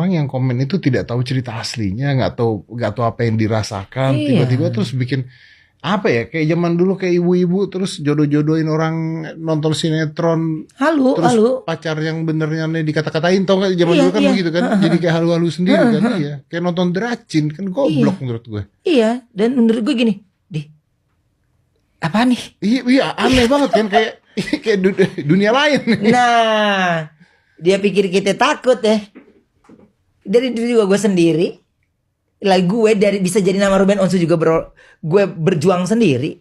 orang yang komen itu tidak tahu cerita aslinya, nggak tahu apa yang dirasakan, tiba-tiba terus bikin apa ya, kayak zaman dulu kayak ibu-ibu terus jodoh-jodohin orang nonton sinetron, terus pacar yang benernya dikata-katain, tau nggak zaman dulu kan begitu kan, jadi kayak halu-halu sendiri kan, kayak nonton Dracin kan, goblok menurut gue. Iya, dan menurut gue gini, apa nih? Iya, aneh banget kan, kayak dunia lain. Nah, dia pikir kita takut ya. Dari dulu juga gue sendiri. Lah gue bisa jadi nama Ruben Onsu juga gue berjuang sendiri.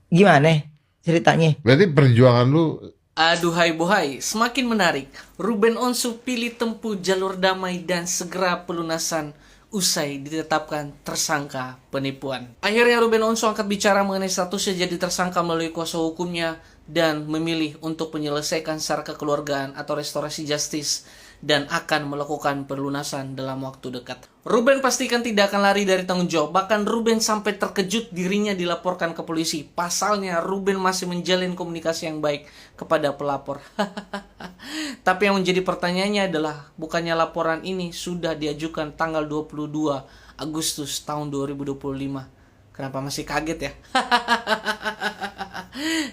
Gimana ceritanya? Berarti perjuangan lu. Aduhai bohai, semakin menarik. Ruben Onsu pilih tempuh jalur damai dan segera pelunasan usai ditetapkan tersangka penipuan. Akhirnya Ruben Onsu angkat bicara mengenai statusnya jadi tersangka melalui kuasa hukumnya dan memilih untuk menyelesaikan secara kekeluargaan atau restorasi justice dan akan melakukan perlunasan dalam waktu dekat. Ruben pastikan tidak akan lari dari tanggung jawab. Bahkan Ruben sampai terkejut dirinya dilaporkan ke polisi. Pasalnya Ruben masih menjalin komunikasi yang baik kepada pelapor. Tapi yang menjadi pertanyaannya adalah, bukannya laporan ini sudah diajukan tanggal 22 Agustus tahun 2025? Kenapa masih kaget ya?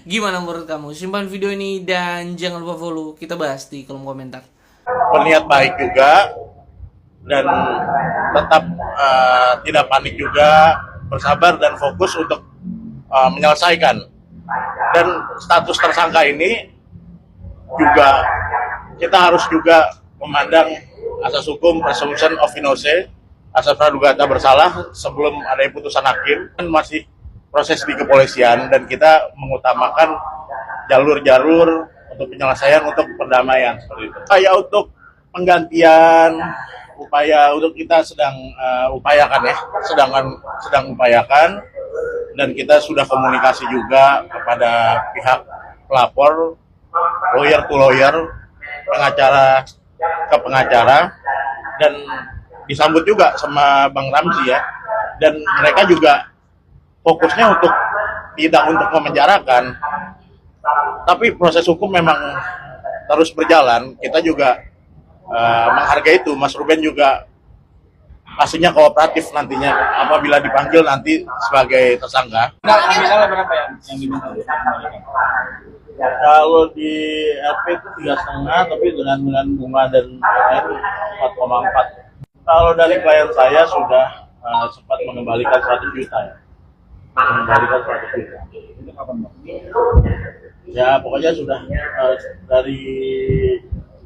Gimana menurut kamu? Simpan video ini dan jangan lupa follow. Kita bahas di kolom komentar. Berniat baik juga dan tetap tidak panik juga, bersabar dan fokus untuk menyelesaikan. Dan status tersangka ini juga kita harus juga memandang asas hukum presumption of innocence, asas praduga tak bersalah sebelum ada putusan hakim. Dan masih proses di kepolisian dan kita mengutamakan jalur-jalur untuk penyelesaian, untuk perdamaian seperti itu. Upaya untuk penggantian, upaya untuk kita sedang upayakan ya, sedang upayakan, dan kita sudah komunikasi juga kepada pihak pelapor, lawyer to lawyer, pengacara ke pengacara, dan disambut juga sama Bang Ramzi ya, dan mereka juga fokusnya untuk tidak untuk memenjarakan, tapi proses hukum memang terus berjalan. Kita juga menghargai itu. Mas Ruben juga pastinya kooperatif nantinya apabila dipanggil nanti sebagai tersangka. Misalnya berapa yang diminta? Kalau di LP itu 3,5, tapi dengan bunga dan lain 4,4. Kalau dari klien saya sudah sempat mengembalikan 100 juta ya. Mengembalikan 100 juta. Itu kapan, Bang? Ya pokoknya sudah dari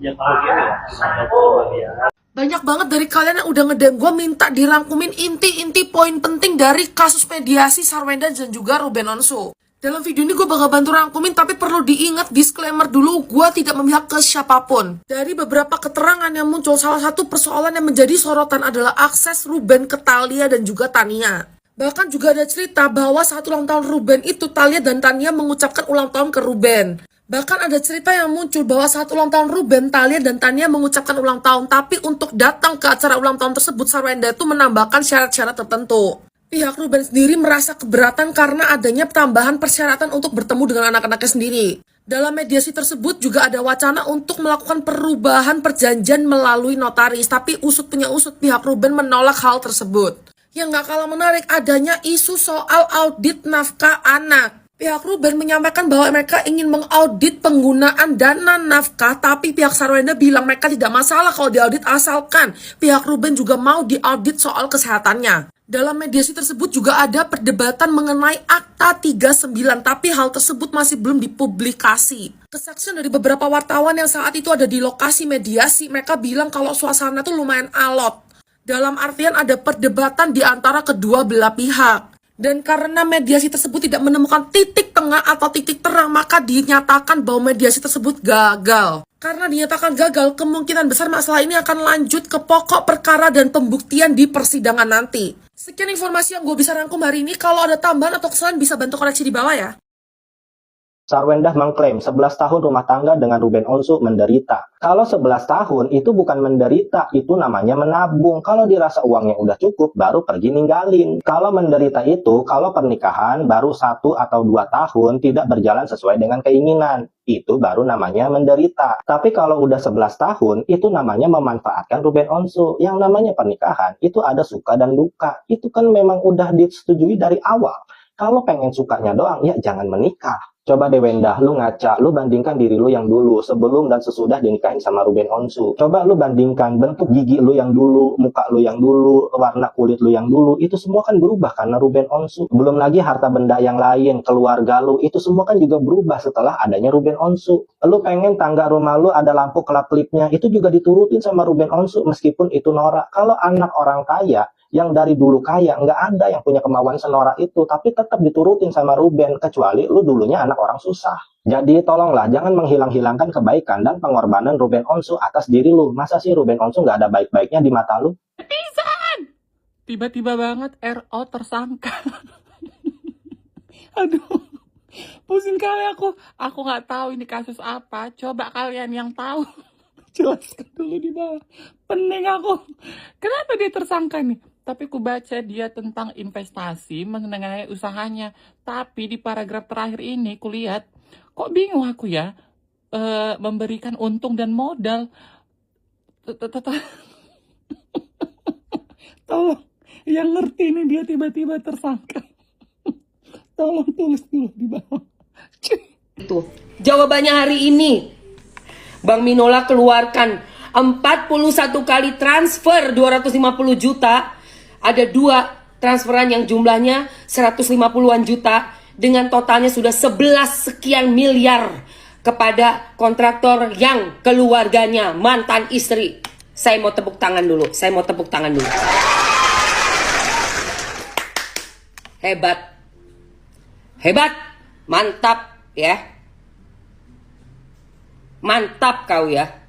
tahun ini ya, ada pengembalian. Banyak banget dari kalian yang udah ngedem gue minta dirangkumin inti-inti poin penting dari kasus mediasi Sarwenda dan juga Ruben Onsu. Dalam video ini gue bakal bantu rangkumin, tapi perlu diingat disclaimer dulu, gue tidak memihak ke siapapun. Dari beberapa keterangan yang muncul, salah satu persoalan yang menjadi sorotan adalah akses Ruben ke Thalia dan juga Tania. Bahkan juga ada cerita bahwa saat ulang tahun Ruben itu Thalia dan Tania mengucapkan ulang tahun ke Ruben. Bahkan ada cerita yang muncul bahwa saat ulang tahun Ruben, Thalia dan Tania mengucapkan ulang tahun, tapi untuk datang ke acara ulang tahun tersebut, Sarwenda itu menambahkan syarat-syarat tertentu. Pihak Ruben sendiri merasa keberatan karena adanya tambahan persyaratan untuk bertemu dengan anak-anaknya sendiri. Dalam mediasi tersebut juga ada wacana untuk melakukan perubahan perjanjian melalui notaris, tapi usut punya usut pihak Ruben menolak hal tersebut. Yang gak kalah menarik adanya isu soal audit nafkah anak. Pihak Ruben menyampaikan bahwa mereka ingin mengaudit penggunaan dana nafkah, tapi pihak Sarwenda bilang mereka tidak masalah kalau diaudit asalkan pihak Ruben juga mau diaudit soal kesehatannya. Dalam mediasi tersebut juga ada perdebatan mengenai Akta 39, tapi hal tersebut masih belum dipublikasi. Kesaksian dari beberapa wartawan yang saat itu ada di lokasi mediasi, mereka bilang kalau suasana tuh lumayan alot. Dalam artian ada perdebatan di antara kedua belah pihak. Dan karena mediasi tersebut tidak menemukan titik tengah atau titik terang, maka dinyatakan bahwa mediasi tersebut gagal. Karena dinyatakan gagal, kemungkinan besar masalah ini akan lanjut ke pokok perkara dan pembuktian di persidangan nanti. Sekian informasi yang gue bisa rangkum hari ini. Kalau ada tambahan atau kesalahan bisa bantu koreksi di bawah ya. Sarwendah mengklaim 11 tahun rumah tangga dengan Ruben Onsu menderita. Kalau 11 tahun itu bukan menderita, itu namanya menabung. Kalau dirasa uangnya udah cukup, baru pergi ninggalin. Kalau menderita itu, kalau pernikahan baru 1 atau 2 tahun tidak berjalan sesuai dengan keinginan. Itu baru namanya menderita. Tapi kalau udah 11 tahun, itu namanya memanfaatkan Ruben Onsu. Yang namanya pernikahan, itu ada suka dan duka. Itu kan memang udah disetujui dari awal. Kalau pengen sukanya doang, ya jangan menikah. Coba deh Wendah, lu ngaca, lu bandingkan diri lu yang dulu, sebelum dan sesudah dinikahin sama Ruben Onsu. Coba lu bandingkan bentuk gigi lu yang dulu, muka lu yang dulu, warna kulit lu yang dulu, itu semua kan berubah karena Ruben Onsu. Belum lagi harta benda yang lain, keluarga lu, itu semua kan juga berubah setelah adanya Ruben Onsu. Lu pengen tangga rumah lu ada lampu kelap-kelipnya, itu juga diturutin sama Ruben Onsu, meskipun itu norak. Kalau anak orang kaya, yang dari dulu kaya, nggak ada yang punya kemauan senorak itu, tapi tetap diturutin sama Ruben, kecuali lu dulunya anak orang susah. Jadi tolonglah, jangan menghilang-hilangkan kebaikan dan pengorbanan Ruben Onsu atas diri lu. Masa sih Ruben Onsu nggak ada baik-baiknya di mata lu? Netizen! Tiba-tiba banget RO tersangka. Aduh, pusing kali aku. Aku nggak tahu ini kasus apa. Coba kalian yang tahu. Jelaskan dulu di bawah. Pening aku. Kenapa dia tersangka nih? Tapi ku baca dia tentang investasi mengenai usahanya. Tapi di paragraf terakhir ini ku lihat, kok bingung aku ya, memberikan untung dan modal. Tolong, yang ngerti ini dia tiba-tiba tersangka. Tolong tulis dulu di bawah. Itu jawabannya hari ini. Bang Minola keluarkan 41 kali transfer 250 juta. Ada 2 transferan yang jumlahnya 150-an juta. Dengan totalnya sudah 11 sekian miliar kepada kontraktor yang keluarganya mantan istri. Saya mau tepuk tangan dulu. Hebat. Mantap ya. Mantap kau ya.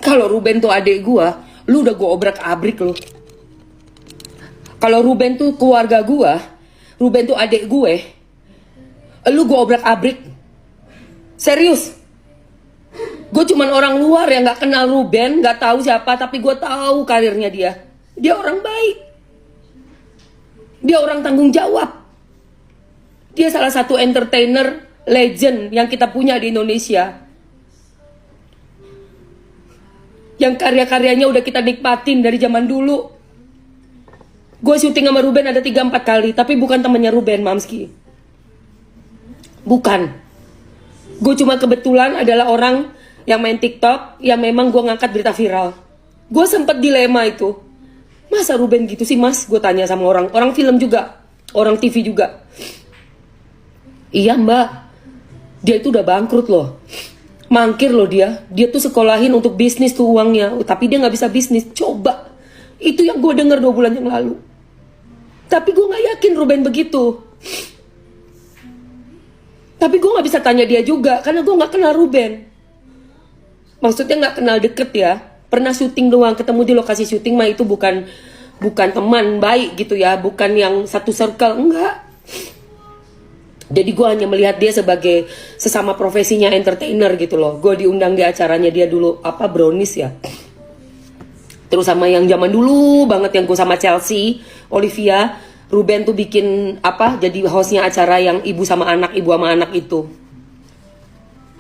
Kalau Ruben tuh adik gua, lu udah gua obrak-abrik lu. Kalau Ruben tuh keluarga gua, Ruben tuh adik gue, lu gua obrak-abrik. Serius. Gue cuman orang luar yang nggak kenal Ruben, nggak tahu siapa, tapi gue tahu karirnya dia. Dia orang baik. Dia orang tanggung jawab. Dia salah satu entertainer legend yang kita punya di Indonesia. Yang karya-karyanya udah kita nikmatin dari zaman dulu. Gue syuting sama Ruben ada 3-4 kali, tapi bukan temennya Ruben, Mamski. Bukan. Gue cuma kebetulan adalah orang yang main TikTok, yang memang gue ngangkat berita viral. Gue sempet dilema itu. Masa Ruben gitu sih mas? Gue tanya sama orang film juga, orang TV juga. Iya mbak, dia itu udah bangkrut loh. Mangkir loh dia tuh sekolahin untuk bisnis tuh uangnya, tapi dia nggak bisa bisnis. Coba, itu yang gue denger 2 bulan yang lalu. Tapi gue nggak yakin Ruben begitu. Tapi gue nggak bisa tanya dia juga, karena gue nggak kenal Ruben. Maksudnya nggak kenal deket ya. Pernah syuting doang, ketemu di lokasi syuting mah itu bukan teman baik gitu ya, bukan yang satu circle, enggak. Jadi gue hanya melihat dia sebagai sesama profesinya entertainer gitu loh. Gue diundang di acaranya dia dulu, Brownies ya. Terus sama yang zaman dulu banget yang gue sama Chelsea, Olivia, Ruben tuh bikin jadi hostnya acara yang ibu sama anak itu.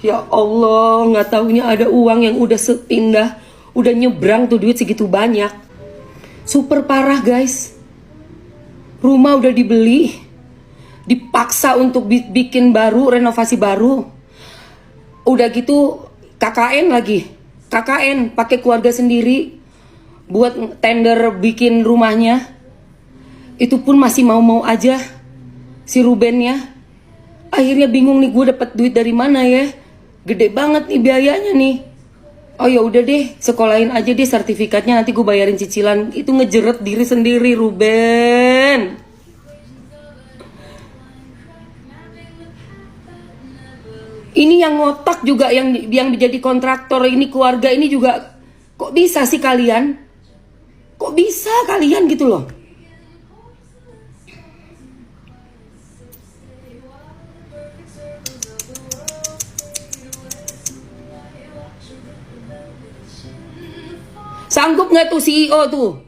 Ya Allah, nggak taunya ada uang yang udah sepindah, udah nyebrang tuh duit segitu banyak. Super parah guys. Rumah udah dibeli, dipaksa untuk bikin baru, renovasi baru. Udah gitu KKN lagi. KKN pakai keluarga sendiri buat tender bikin rumahnya. Itu pun masih mau-mau aja si Rubennya. Akhirnya bingung nih, gue dapet duit dari mana ya? Gede banget nih biayanya nih. Oh ya udah deh, sekolahin aja deh sertifikatnya, nanti gue bayarin cicilan. Itu ngejeret diri sendiri Ruben. Ini yang ngotak juga, yang menjadi kontraktor ini, keluarga ini juga. Kok bisa sih kalian? Kok Kok bisa kalian gitu loh? Sanggup nggak tuh CEO tuh?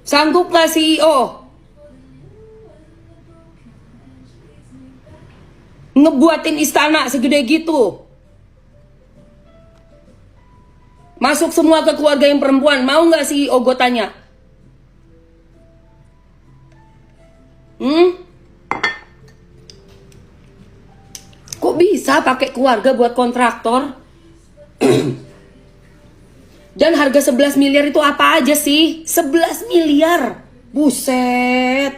Sanggup nggak CEO ngebuatin istana segede gitu? Masuk semua ke keluarga yang perempuan, mau nggak CEO gue tanya? Kok bisa pakai keluarga buat kontraktor? Dan harga 11 miliar itu apa aja sih? 11 miliar. Buset.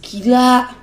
Gila.